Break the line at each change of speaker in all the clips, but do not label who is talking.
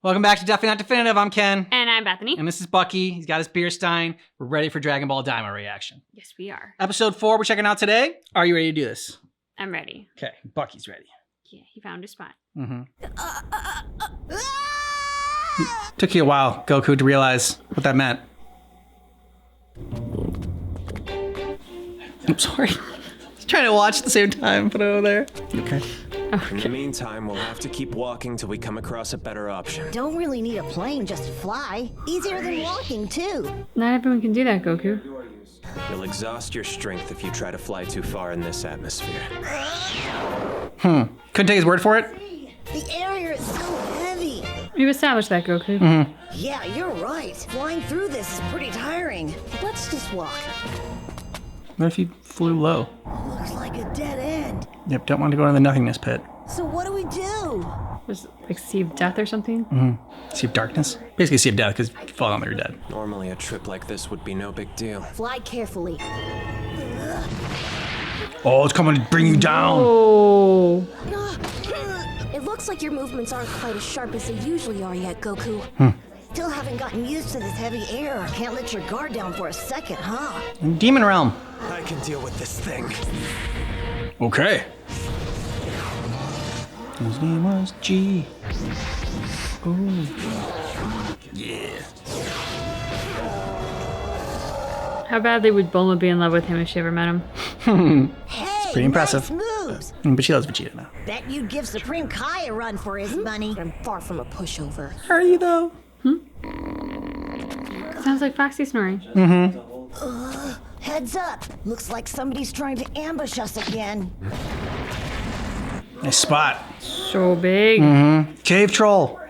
Welcome back to Definitely Not Definitive. I'm Ken.
And I'm Bethany.
And this is Bucky. He's got his beer stein. We're ready for Dragon Ball Daima reaction.
Yes, we are.
Episode 4 we're checking out today. Are you ready to do this?
I'm ready.
Okay, Bucky's ready.
Yeah, he found his spot.
Took you a while, Goku, to realize what that meant. I'm sorry. I was trying to watch at the same time. Put it over there. Okay.
In the meantime, we'll have to keep walking till we come across a better option.
Don't really need a plane, just fly. Easier than walking, too.
Not everyone can do that, Goku.
You'll exhaust your strength if you try to fly too far in this atmosphere.
Couldn't take his word for it?
The area is so heavy.
We've established that, Goku.
Yeah, you're right. Flying through this is pretty tiring. Let's just walk.
What if you flew low?
Looks like a dead end.
Yep, don't want to go in the nothingness pit.
So what do we do?
Was it like Sea of Death or something?
Sea of darkness? Basically Sea of death, because if you fall down there, you're dead.
Normally, a trip like this would be no big deal.
Fly carefully.
Oh, it's coming to bring you down.
Oh.
It looks like your movements aren't quite as sharp as they usually are yet, Goku.
Still haven't gotten used to this heavy air. Can't let your guard down for a second, huh?
Demon realm.
I can deal with this thing.
Okay. His name was G. Ooh. Yeah.
How badly would Bulma be in love with him if she ever met him?
Hey,
pretty impressive.
nice moves.
But she loves Vegeta now.
Bet you'd give Supreme Kai a run for his money.
I'm far from a pushover.
Are you though?
Sounds like Foxy snoring.
Heads up. Looks like somebody's trying to ambush us again.
Nice spot.
So big.
Cave troll.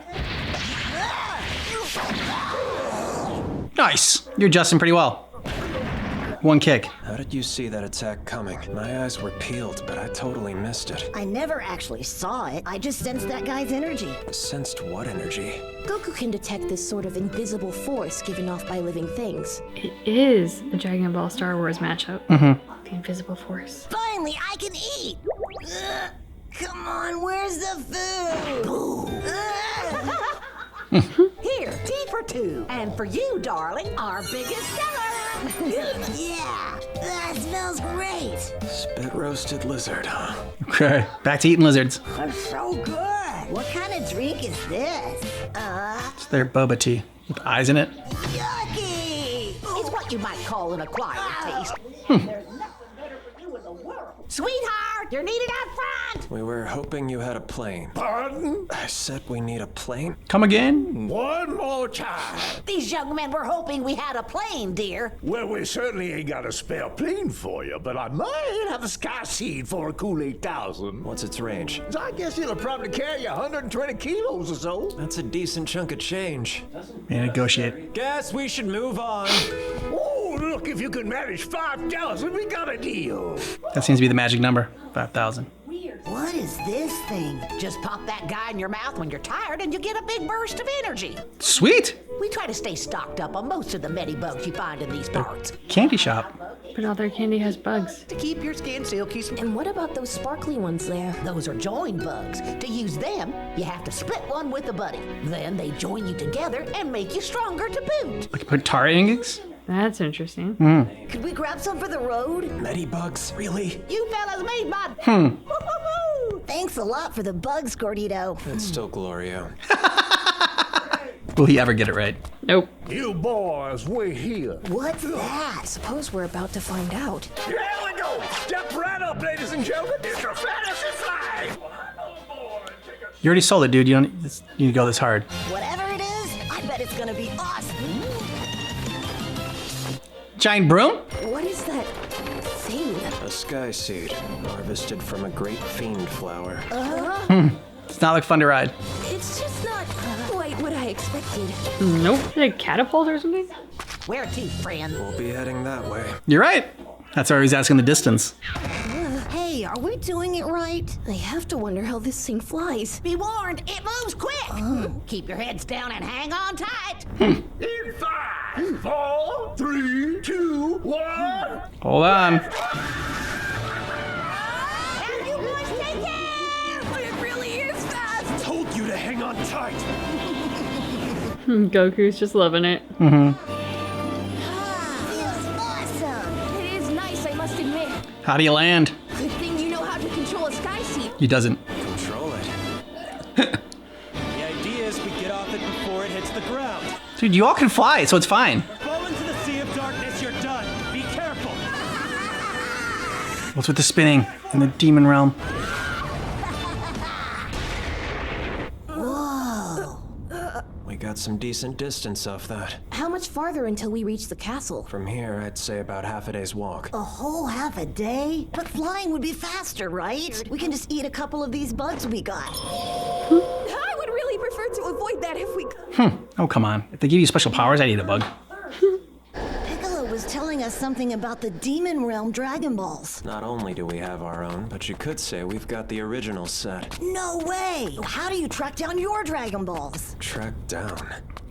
Nice. You're adjusting pretty well. One kick.
How did you see that attack coming? My eyes were peeled, but I totally missed it.
I never actually saw it. I just sensed that guy's energy.
Sensed what energy?
Goku can detect this sort of invisible force given off by living things.
It is a Dragon Ball Star Wars matchup. The Invisible Force.
Finally, I can eat! Ugh. Come on, where's the food?
Here, tea for two. And for you, darling, our biggest seller.
Yeah, that smells great.
Spit roasted lizard, huh?
Okay. Back to eating lizards.
That's so good. What kind of drink is this?
It's their boba tea with eyes in it.
Yucky!
It's what you might call an acquired taste. There's nothing better for you in the world. Sweetheart, you're needed out front.
We were hoping you had a plane.
Pardon?
I said we need a plane?
Come again?
One more time.
These young men were hoping we had a plane, dear.
Well, we certainly ain't got a spare plane for you, but I might have a sky seed for a cool 8,000.
What's its range?
I guess it'll probably carry 120 kilos or so.
That's a decent chunk of change.
Yeah, negotiate.
Guess we should move on.
Oh, look, if you can manage 5,000, we got a deal.
That seems to be the magic number. 5,000.
What is this thing?
Just pop that guy in your mouth when you're tired and you get a big burst of energy.
Sweet.
We try to stay stocked up on most of the medibugs you find in these parts
Candy shop.
But all their candy has bugs.
to keep your skin silky smooth.
And what about those sparkly ones there?
Those are join bugs. To use them, you have to split one with a buddy. Then they join you together and make you stronger to boot.
Like put tar ingots?
That's interesting.
Could we grab some for the road?
Medibugs? Really?
You fellas made my Woo-hoo-hoo!
Thanks a lot for the bugs, Gordito.
It's still Glorio.
Will he ever get it right?
Nope.
You boys, wait here.
What's that?
Suppose we're about to find out.
Here we go. Step right up, ladies and gentlemen. It's a fantasy flight.
You already sold it, dude. You don't need to go this hard.
Whatever it is, I bet it's gonna be awesome.
Giant broom?
What is that thing?
A sky seed, harvested from a great fiend flower.
It's not like fun to ride.
It's just not quite what I expected.
Nope. Like catapult or something?
Where to, friend?
We'll be heading that way.
You're right. That's why he's asking the distance.
Hey, are we doing it right?
I have to wonder how this thing flies.
Be warned, it moves quick. Keep your heads down and hang on tight.
In 5, 4, 3, 2, 1.
Hold on.
And you boys take care.
It really is fast.
Told you to hang on tight.
Goku's just loving it.
Feels awesome.
It is nice, I must admit.
How do you land?
Good thing you know how to control a sky seat.
He doesn't.
Control it. The idea is we get off it before it hits the ground.
Dude, you all can fly, so it's fine.
Fall into the sea of darkness, you're done. Be careful.
What's with the spinning in the demon realm?
We got some decent distance off that.
How much farther until we reach the castle?
From here, I'd say about half a day's walk.
A whole half a day? But flying would be faster, right? We can just eat a couple of these bugs we got.
I would really prefer to avoid that if we could.
Oh, come on. If they give you special powers, I'd eat a bug.
Piccolo was telling us something about the Demon Realm Dragon Balls.
Not only do we have our own, but you could say we've got the original set.
No way! How do you track down your Dragon Balls?
Tracked down.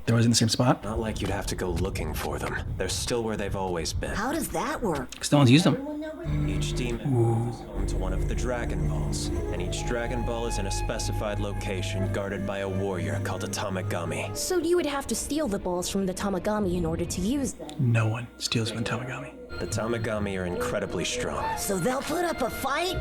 They're always in the same spot.
Not like you'd have to go looking for them. They're still where they've always been.
How does that work?
Because no one's used them.
Each demon is home to one of the Dragon Balls, and each Dragon Ball is in a specified location guarded by a warrior called a Tamagami.
So you would have to steal the balls from the Tamagami in order to use them.
No one steals from Tamagami.
The Tamagami are incredibly strong.
So they'll put up a fight?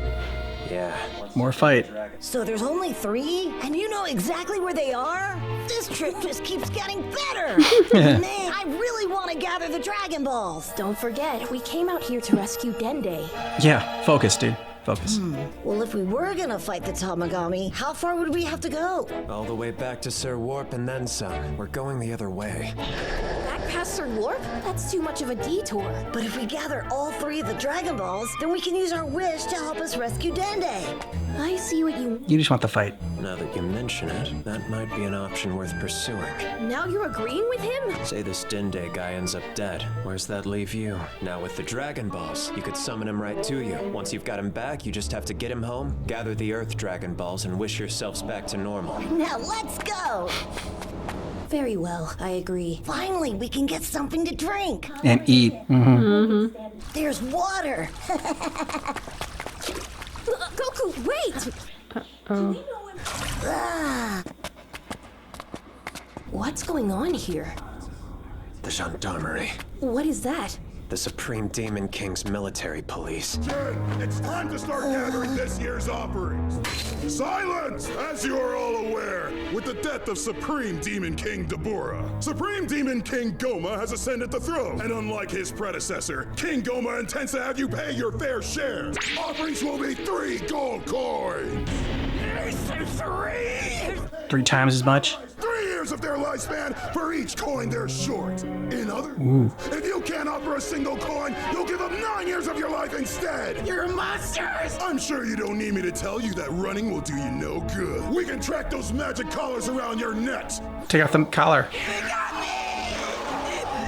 Yeah.
More fight.
So there's only 3? And you know exactly where they are? This trip just keeps getting better! Man, I really want to gather the Dragon Balls!
Don't forget, we came out here to rescue Dende.
Yeah, focus, dude. Focus.
Well, if we were gonna fight the Tamagami, how far would we have to go?
All the way back to Sir Warp and then some. We're going the other way.
Back past Sir Warp? That's too much of a detour.
But if we gather all 3 of the Dragon Balls, then we can use our wish to help us rescue Dende.
I see what you...
You just want the fight.
Now that you mention it, that might be an option worth pursuing.
Now you're agreeing with him?
Say this Dende guy ends up dead. Where's that leave you? Now with the Dragon Balls, you could summon him right to you. Once you've got him back, you just have to get him home, gather the Earth Dragon Balls, and wish yourselves back to normal.
Now let's go!
Very well, I agree.
Finally, we can get something to drink.
And eat.
There's water.
Goku, wait! What's going on here?
The Gendarmerie.
What is that?
The Supreme Demon King's military police.
It's time to start gathering this year's offerings. Silence! As you are all aware, with the death of Supreme Demon King Dabura, Supreme Demon King Goma has ascended the throne, and unlike his predecessor, King Goma intends to have you pay your fair share. Offerings will be 3 gold coins.
3 times as much.
3 years of their lifespan for each coin they're short. In other words, if you can't offer a single coin, you'll give them 9 years of your life instead. You're monsters! I'm sure you don't need me to tell you that running will do you no good. We can track those magic collars around your neck.
Take off the collar.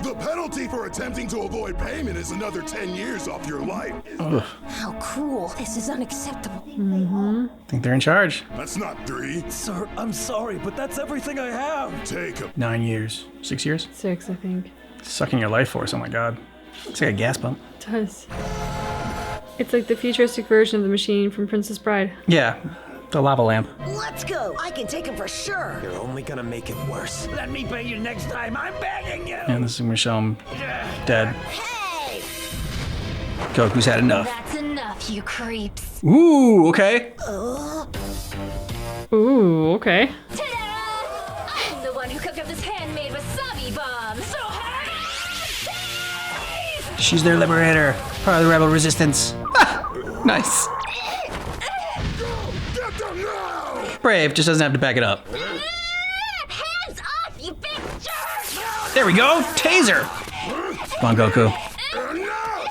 The penalty for attempting to avoid payment is another 10 years off your life.
How cruel. This is unacceptable.
Think they're in charge.
That's not 3.
Sir, I'm sorry, but that's everything I have.
Take 'em.
9 years. 6 years?
6, I think.
Sucking your life force, oh my god. It's like a gas pump.
It does. It's like the futuristic version of the machine from Princess Bride.
Yeah, the lava lamp.
Let's go. I can take him for sure.
You're only gonna make it worse.
And this is gonna show him dead.
Hey!
Goku's had enough.
That's enough, you creeps.
Ooh, okay.
Ooh, okay.
Ta-da! I'm the one who cooked up this handmade wasabi bomb. So
She's their liberator. Part of the rebel resistance. Ah, nice.
Get them now!
Brave, just doesn't have to back it up.
hands off, you big jerk!
There we go. Taser. Come on, Goku.
Now!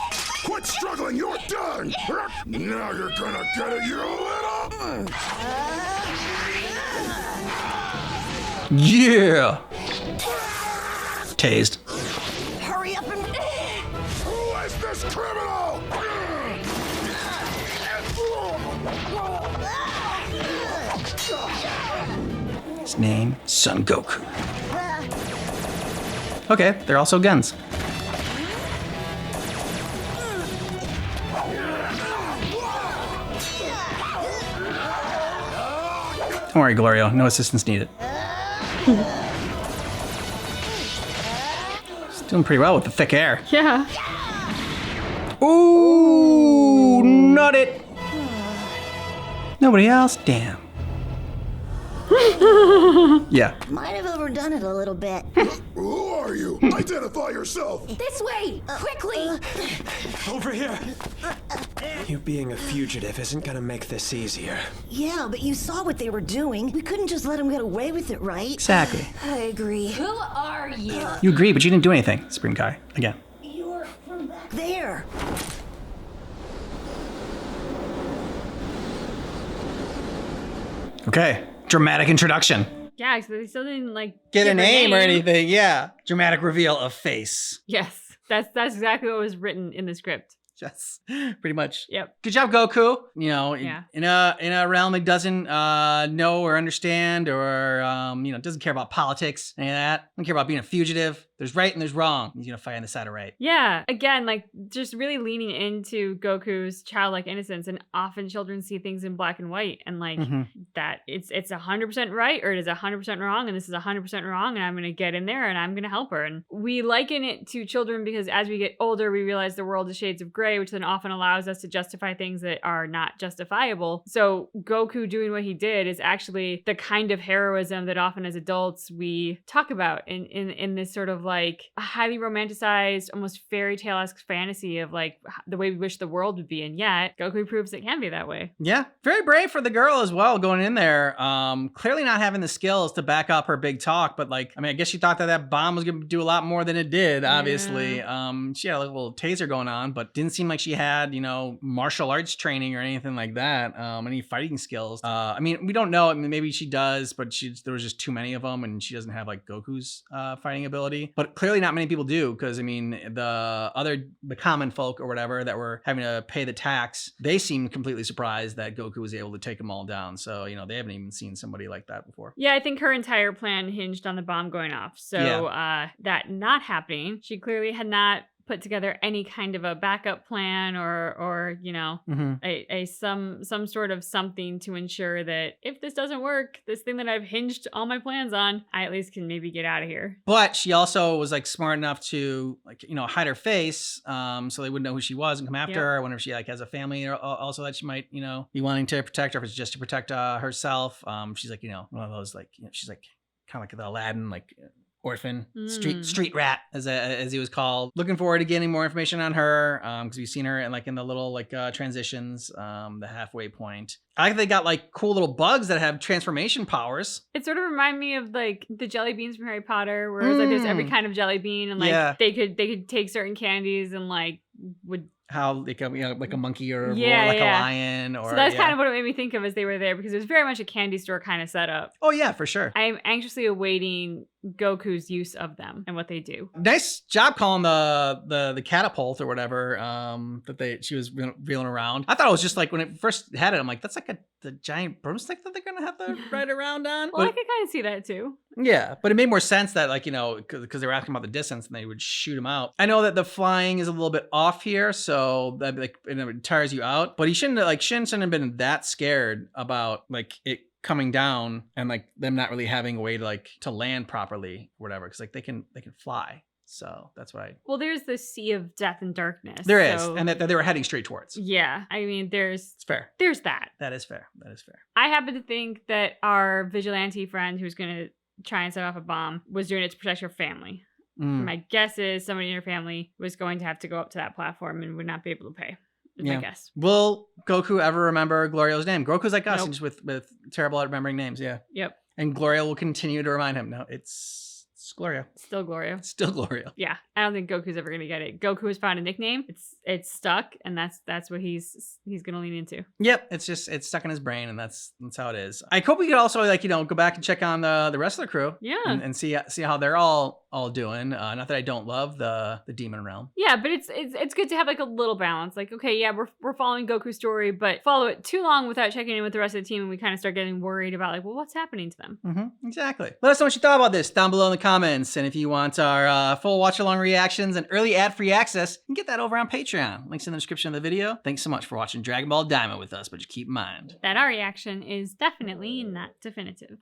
Quit struggling, you're done! Now you're gonna get it, you little...
Yeah. Tased.
Hurry up and...
Who is this criminal?
His name, Son Goku. Okay, they're also guns. Don't worry, Glorio. No assistance needed. Doing pretty well with the thick hair.
Yeah.
Ooh, not it. Nobody else? Damn. Yeah.
Might have overdone it a little bit.
Who are you? Identify yourself.
This way! Quickly!
Over here! You being a fugitive isn't gonna make this easier.
Yeah, but you saw what they were doing. We couldn't just let them get away with it, right?
Exactly.
I agree.
Who are you?
You agree, but you didn't do anything, Supreme Kai. Again.
You're from back there.
Okay. Dramatic introduction.
Yeah, so they still didn't like
Get a
give her
name or anything, yeah. Dramatic reveal of face.
Yes, that's exactly what was written in the script.
Yes, pretty much.
Yep.
Good job, Goku. You know,
Yeah.
in a realm that doesn't know or understand or doesn't care about politics, any of that. Doesn't care about being a fugitive. There's right and there's wrong. He's gonna fight on the side of right.
Yeah, again, like just really leaning into Goku's childlike innocence, and often children see things in black and white, and like that it's 100% right or it is 100% wrong, and this is 100% wrong, and I'm gonna get in there and I'm gonna help her. And we liken it to children because as we get older, we realize the world is shades of gray, which then often allows us to justify things that are not justifiable. So Goku doing what he did is actually the kind of heroism that often as adults we talk about in this sort of like a highly romanticized, almost fairy tale-esque fantasy of like the way we wish the world would be. And yet Goku proves it can be that way.
Yeah, very brave for the girl as well, going in there. Clearly not having the skills to back up her big talk, but like, I mean, I guess she thought that bomb was gonna do a lot more than it did, obviously. She had a little taser going on, but didn't seem like she had, martial arts training or anything like that, any fighting skills. I mean, we don't know. I mean, maybe she does, but there was just too many of them, and she doesn't have like Goku's fighting ability. But clearly not many people do, because I mean, the common folk or whatever that were having to pay the tax, they seemed completely surprised that Goku was able to take them all down. So, they haven't even seen somebody like that before.
Yeah, I think her entire plan hinged on the bomb going off. So that not happening, she clearly had not put together any kind of a backup plan or some sort of something to ensure that if this doesn't work, this thing that I've hinged all my plans on, I at least can maybe get out of here.
But she also was like smart enough to hide her face, so they wouldn't know who she was and come after her. I wonder if she like has a family or also that she might be wanting to protect her, if it's just to protect herself. She's like one of those she's like kind of like the Aladdin orphan street rat as he was called. Looking forward to getting more information on her because we've seen her in the little transitions, the halfway point. I like they got cool little bugs that have transformation powers.
It sort of reminded me of the jelly beans from Harry Potter, where it's there's every kind of jelly bean, and they could take certain candies and would
how like a monkey or a lion, or
so that's kind of what it made me think of as they were there, because it was very much a candy store kind of setup.
Oh yeah, for sure.
I am anxiously awaiting Goku's use of them and what they do.
Nice job calling the catapult or whatever that she was reeling around. I thought it was just when it first had it, I'm like, that's like the giant broomstick that they're gonna have to ride around on.
Well, I could kind of see that too.
Yeah, but it made more sense that because they were asking about the distance and they would shoot him out. I know that the flying is a little bit off here, so that it tires you out. But Shin shouldn't have been that scared about it coming down and them not really having a way to land properly or whatever, because they can fly. So that's why.
Well, there's the sea of death and darkness.
There is, and that they were heading straight towards.
Yeah, I mean, it's
fair.
There's that.
That is fair.
I happen to think that our vigilante friend who's going to try and set off a bomb was doing it to protect her family. My guess is somebody in her family was going to have to go up to that platform and would not be able to pay. My guess.
Will Goku ever remember Glorio's name? Goku's like us, just with terrible at remembering names. Yeah.
Yep.
And Gloria will continue to remind him. No, it's Gloria.
Still Gloria.
Still Gloria.
Yeah, I don't think Goku's ever gonna get it. Goku has found a nickname. It's stuck, and that's what he's gonna lean into. Yep, it's stuck in his brain, and that's how it is. I hope we could also go back and check on the rest of the crew. Yeah, and see how they're all doing. Not that I don't love the demon realm. Yeah, but it's good to have a little balance. Okay, yeah, we're following Goku's story, but follow it too long without checking in with the rest of the team, and we kind of start getting worried about what's happening to them. Mm-hmm, exactly. Let us know what you thought about this down below in the comments. And if you want our full watch-along reactions and early ad-free access, you can get that over on Patreon. Links in the description of the video. Thanks so much for watching Dragon Ball Daima with us, but just keep in mind that our reaction is definitely not definitive.